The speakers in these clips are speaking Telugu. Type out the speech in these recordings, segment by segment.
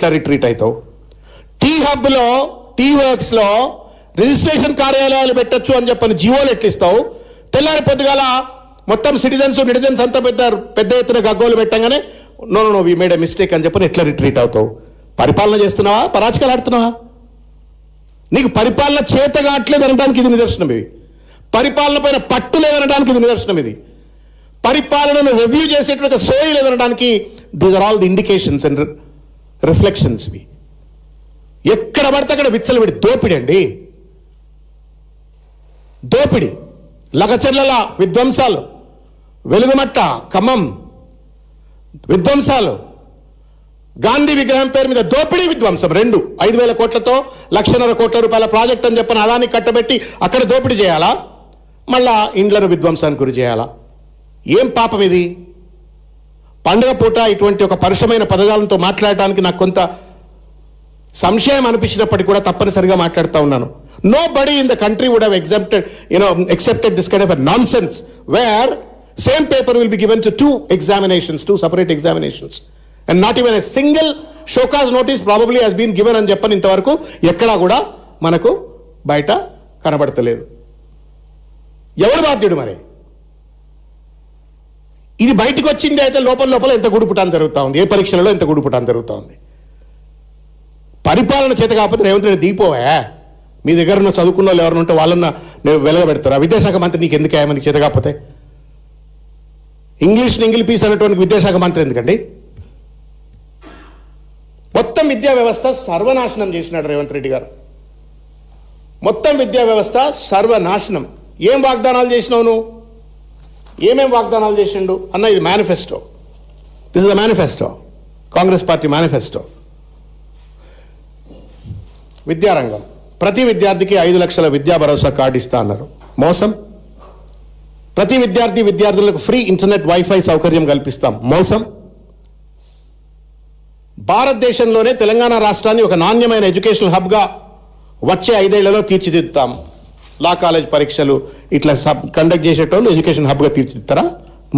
ఎట్లా రిట్రీట్ అవుతావు? టీ హబ్లో, టీ వర్క్స్లో రిజిస్ట్రేషన్ కార్యాలయాలు పెట్టచ్చు అని చెప్పని జీవోలు ఎట్లిస్తావు? తెల్లారి పొద్దుగాల మొత్తం సిటిజన్స్ అంతా పెద్ద ఎత్తున గగ్గోలు పెట్టంగానే no we made a mistake అని చెప్పని ఎట్లా రిట్రీట్ అవుతావు? పరిపాలన చేస్తున్నావా, పరాజకాలు ఆడుతున్నావా? నీకు పరిపాలన చేత కావట్లేదు అనడానికి ఇది నిదర్శనం. ఇది పరిపాలన పైన పట్టు లేదనడానికి ఇది నిదర్శనం. ఇది పరిపాలనను రివ్యూ చేసేటువంటి సోయి లేదనడానికి these are all the indications and reflections. ఇవి ఎక్కడ పడితే అక్కడ విచ్చలవిడి దోపిడి అండి. దోపిడి, లగచెర్ల విధ్వంసాలు, వెలుగుమట్ట ఖమ్మం విధ్వంసాలు, గాంధీ విగ్రహం పేరు మీద దోపిడీ విధ్వంసం, 5,000 కోట్లతో 1,50,000 కోట్ల రూపాయల ప్రాజెక్ట్ అని చెప్పని అదాన్ని కట్టబెట్టి అక్కడ దోపిడీ చేయాలా? మళ్ళా ఇండ్లను విధ్వంసానికి గురి చేయాలా? ఏం పాపం ఇది? పండుగ పూట ఇటువంటి ఒక పరుషమైన పదజాలంతో మాట్లాడటానికి నాకు కొంత సంశయం అనిపించినప్పటికీ కూడా తప్పనిసరిగా మాట్లాడుతూ ఉన్నాను. Nobody in the country would have accepted this kind of a nonsense where same paper will be given to two separate examinations and not even a single show cause notice probably has been given అని చెప్పని ఇంతవరకు ఎక్కడా కూడా మనకు బయట కనబడతలేదు. ఎవరు బాధ్యుడు మరి? ఇది బయటకు వచ్చింది అయితే లోపల ఎంత గుడిపుటాన్ని జరుగుతూ ఉంది, ఏ పరీక్షలలో ఎంత గుడిపుటాన్ని జరుగుతూ ఉంది. పరిపాలన చేత కాకపోతే రేవంత్ రెడ్డి దీపోవా? మీ దగ్గర ఉన్న చదువుకున్న వాళ్ళు ఎవరైనా ఉంటే వాళ్ళన్న వెలగబెడతారా? విద్యాశాఖ మంత్రి నీకు ఎందుకు మనకి చేత కాకపోతే? ఇంగ్లీష్ పీస్ అనేటువంటి విద్యాశాఖ మంత్రి ఎందుకండి? మొత్తం విద్యా వ్యవస్థ సర్వనాశనం చేసినాడు రేవంత్ రెడ్డి గారు. మొత్తం విద్యా వ్యవస్థ సర్వనాశనం. ఏం వాగ్దానాలు చేసినావు నువ్వు? ఏమేం వాగ్దానాలు చేసిండు అన్న? ఇది manifesto. This is the manifesto, Congress party manifesto. విద్యారంగం, ప్రతి విద్యార్థికి 5 లక్షల విద్యా భరోసా కార్డు ఇస్తా అన్నారు. మోసం. ప్రతి విద్యార్థులకు ఫ్రీ ఇంటర్నెట్ వైఫై సౌకర్యం కల్పిస్తాం. మోసం. భారతదేశంలోనే తెలంగాణ రాష్ట్రాన్ని ఒక నాణ్యమైన ఎడ్యుకేషనల్ హబ్గా వచ్చే 5 ఏళ్లలో తీర్చిదిద్దుతాం. లా కాలేజ్ పరీక్షలు ఇట్లా కండక్ట్ చేసేటోళ్ళు ఎడ్యుకేషన్ హబ్గా తీర్చిదిద్దారా?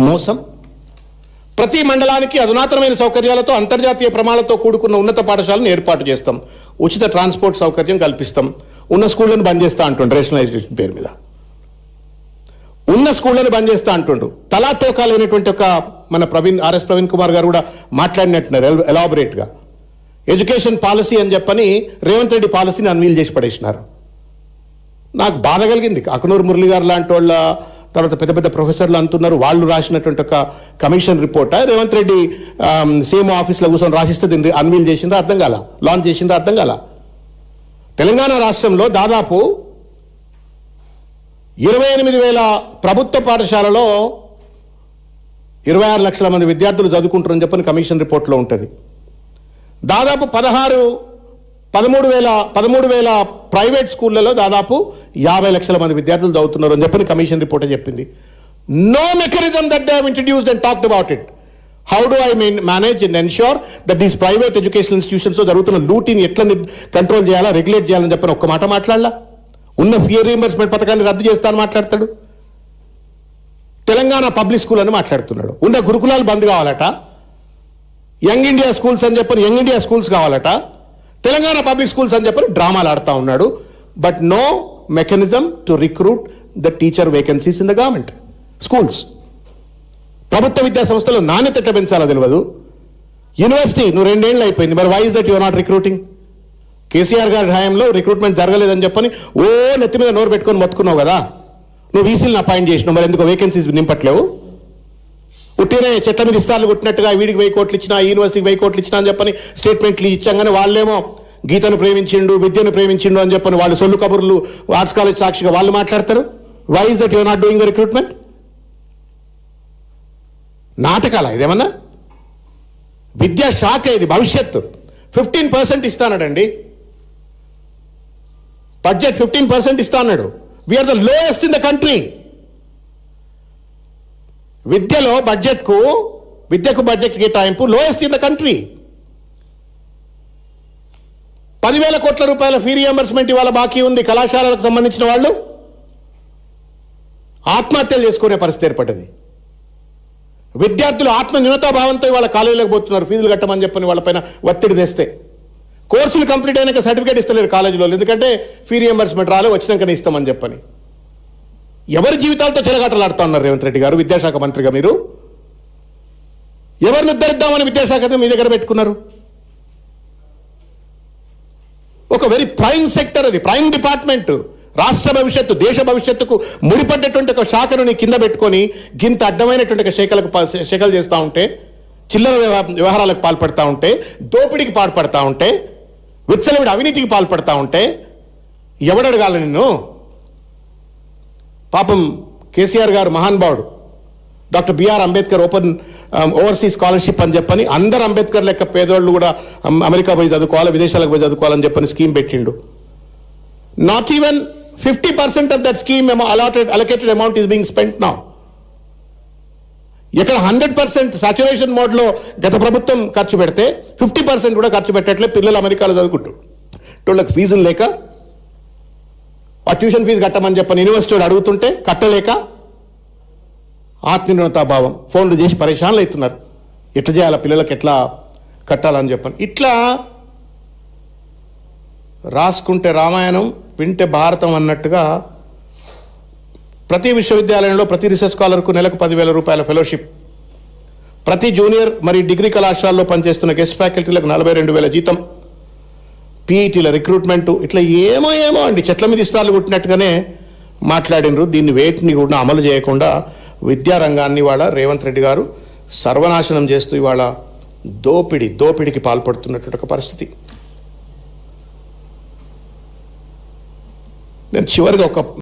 మోసం. ప్రతి మండలానికి అధునాతనమైన సౌకర్యాలతో అంతర్జాతీయ ప్రమాణాలతో కూడుకున్న ఉన్నత పాఠశాలను ఏర్పాటు చేస్తాం. ఉచిత ట్రాన్స్పోర్ట్ సౌకర్యం కల్పిస్తాం. ఉన్న స్కూళ్ళను బంద్ చేస్తా అంటుండు రేషనలైజేషన్ పేరు మీద. ఉన్న స్కూళ్ళను బంద్ చేస్తా అంటుండు. తలా తోకా లేనటువంటి ఒక మన ఆర్ఎస్ ప్రవీణ్ కుమార్ గారు కూడా మాట్లాడినట్టున్నారు ఎలాబొరేట్గా. ఎడ్యుకేషన్ పాలసీ అని చెప్పని రేవంత్ రెడ్డి పాలసీని అన్వీల్ చేసి పడేసినారు. నాకు బాధ కలిగింది. అకునూరు మురళి గారు లాంటి వాళ్ళ తర్వాత పెద్ద ప్రొఫెసర్లు అంటున్నారు వాళ్ళు రాసినటువంటి ఒక commission report Revanth Reddy CM ఆఫీస్లో కూర్చొని రాసిస్తే దీన్ని అన్వీల్ చేసిందో అర్థం కాల, లాంచ్ చేసిందో అర్థం కాల. తెలంగాణ రాష్ట్రంలో దాదాపు 28,000 ప్రభుత్వ పాఠశాలలో 26 లక్షల మంది విద్యార్థులు చదువుకుంటారని చెప్పని కమిషన్ రిపోర్ట్లో ఉంటుంది. దాదాపు 13,000 ప్రైవేట్ స్కూళ్ళలో దాదాపు 50 లక్షల మంది విద్యార్థులు చదువుతున్నారు అని చెప్పని కమిషన్ రిపోర్ట్ చెప్పింది. No mechanism that they have introduced and talked about it. How do I manage and ensure that these private educational ఇన్స్టిట్యూషన్స్లో జరుగుతున్న లూటీని ఎట్లా కంట్రోల్ చేయాలా, రెగ్యులేట్ చేయాలని చెప్పని ఒక్క మాట మాట్లాడలా. ఉన్న ఫీ రీయింబర్స్మెంట్ పథకాన్ని రద్దు చేస్తానని మాట్లాడతాడు. తెలంగాణ పబ్లిక్ స్కూల్ అని మాట్లాడుతున్నాడు. ఉన్న గురుకులాలు బంద్ కావాలట. యంగ్ ఇండియా స్కూల్స్ అని చెప్పని యంగ్ ఇండియా స్కూల్స్ కావాలట. తెలంగాణ పబ్లిక్ స్కూల్స్ అని చెప్పని డ్రామాలు ఆడుతూ ఉన్నాడు. But no mechanism to recruit the teacher vacancies in the government schools. ప్రభుత్వ విద్యా సంస్థలో నాణ్యత ఎట్లా పెంచాలో తెలియదు. యూనివర్సిటీ నువ్వు 2 ఏళ్ళు అయిపోయింది, మరి why is that your not recruiting? KCR గారి హయాంలో రిక్రూట్మెంట్ జరగలేదని చెప్పని నెత్తి మీద నోరు పెట్టుకొని మొత్తుకున్నావు కదా. నువ్వు వీసీలను అపాయింట్ చేసినావు, మరి ఎందుకు వేకెన్సీస్ నింపట్లేవు? పుట్టినే చెట్ల మీద ఇస్తాలు కొట్టినట్టుగా వీడికి 1000 కోట్లు ఇచ్చినా, ఈ యూనివర్సిటీకి 1000 కోట్లు ఇచ్చినా అని చెప్పని స్టేట్మెంట్లు ఇచ్చాగానే వాళ్ళేమో గీతను ప్రేమించిండు, విద్యను ప్రేమించిండు అని చెప్పని వాళ్ళు సొల్లు కబుర్లు ఆర్ట్స్ కాలేజ్ సాక్షిగా వాళ్ళు మాట్లాడతారు. Why is that your not doing the recruitment? నాటకాల ఇదేమన్నా? విద్యాశాఖ ఇది భవిష్యత్తు. 15% ఇస్తానడండి బడ్జెట్, 15% ఇస్తా అన్నాడు. We are the lowest in the country. విద్యకు బడ్జెట్ కేటాయింపు లోయెస్ట్ ఇన్ ద కంట్రీ. 10,000 కోట్ల రూపాయల ఫీ రియంబర్స్మెంట్ ఇవాళ బాకీ ఉంది. కళాశాలలకు సంబంధించిన వాళ్ళు ఆత్మహత్యలు చేసుకునే పరిస్థితి ఏర్పడ్డది. విద్యార్థులు ఆత్మ న్యూనతాభావంతో ఇవాళ కాలేజీలకు పోతున్నారు ఫీజులు కట్టమని చెప్పని వాళ్ళపైన ఒత్తిడి తెస్తే. కోర్సులు కంప్లీట్ అయినాక సర్టిఫికేట్ ఇస్తలేరు కాలేజీలో, ఎందుకంటే ఫీ రియంబర్స్మెంట్ రాలే, వచ్చినాకనే ఇస్తామని చెప్పని. ఎవరి జీవితాలతో చెలగాటలాడుతూ ఉన్నారు రేవంత్ రెడ్డి గారు విద్యాశాఖ మంత్రిగా? మీరు ఎవరిని ఉద్ధరిద్దామని విద్యాశాఖను మీ దగ్గర పెట్టుకున్నారు? ఒక వెరీ ప్రైమ్ సెక్టర్, అది ప్రైమ్ డిపార్ట్మెంట్. రాష్ట్ర భవిష్యత్తు, దేశ భవిష్యత్తుకు ముడిపడ్డటువంటి ఒక శాఖను నీ కింద పెట్టుకొని గింత అడ్డమైనటువంటి ఒక శాఖలు చేస్తూ ఉంటే, చిల్లర వ్యవహారాలకు పాల్పడతా ఉంటే, దోపిడీకి పాల్పడతా ఉంటే, విచ్చలవిడి అవినీతికి పాల్పడతా ఉంటే ఎవడడగాల నిన్ను? పాపం కేసీఆర్ గారు మహానుభావుడు, doctor BR Ambedkar overseas scholarship అని చెప్పని అందరు అంబేద్కర్ లెక్క పేదోళ్ళు కూడా అమెరికా పోయి చదువుకోవాలి, విదేశాలకు పోయి చదువుకోవాలని చెప్పని స్కీమ్ పెట్టిండు. Not even 50% of that scheme allocated amount is being spent now. ఇక్కడ 100% సాచురేషన్ మోడ్లో గత ప్రభుత్వం ఖర్చు పెడితే 50% కూడా ఖర్చు పెట్టట్లే. పిల్లలు అమెరికాలో చదువుకుంటూ వాళ్ళకి ఫీజులు లేక, ఆ ట్యూషన్ ఫీజు కట్టమని చెప్పని యూనివర్సిటీ అడుగుతుంటే కట్టలేక ఆత్మీయతాభావం ఫోన్లు చేసి పరేషాన్లు అవుతున్నారు. ఎట్లా చేయాలి పిల్లలకు, ఎట్లా కట్టాలని చెప్పని. ఇట్లా రాసుకుంటే రామాయణం, వింటే భారతం అన్నట్టుగా ప్రతి విశ్వవిద్యాలయంలో ప్రతి రీసెర్చ్ స్కాలర్కు నెలకు 10,000 రూపాయల ఫెలోషిప్, ప్రతి జూనియర్ మరియు డిగ్రీ కళాశాలలో పనిచేస్తున్న గెస్ట్ ఫ్యాకల్టీలకు 42,000 జీతం, పీఈటీల రిక్రూట్మెంటు, ఇట్లా ఏమో అండి చెట్ల మీద ఇస్తాలు కొట్టినట్టుగానే మాట్లాడినరు. దీన్ని వేటిని కూడా అమలు చేయకుండా విద్యారంగాన్ని ఇవాళ రేవంత్ రెడ్డి గారు సర్వనాశనం చేస్తూ ఇవాళ దోపిడికి పాల్పడుతున్నటువంటి ఒక పరిస్థితి. నేను చివరిగా ఒక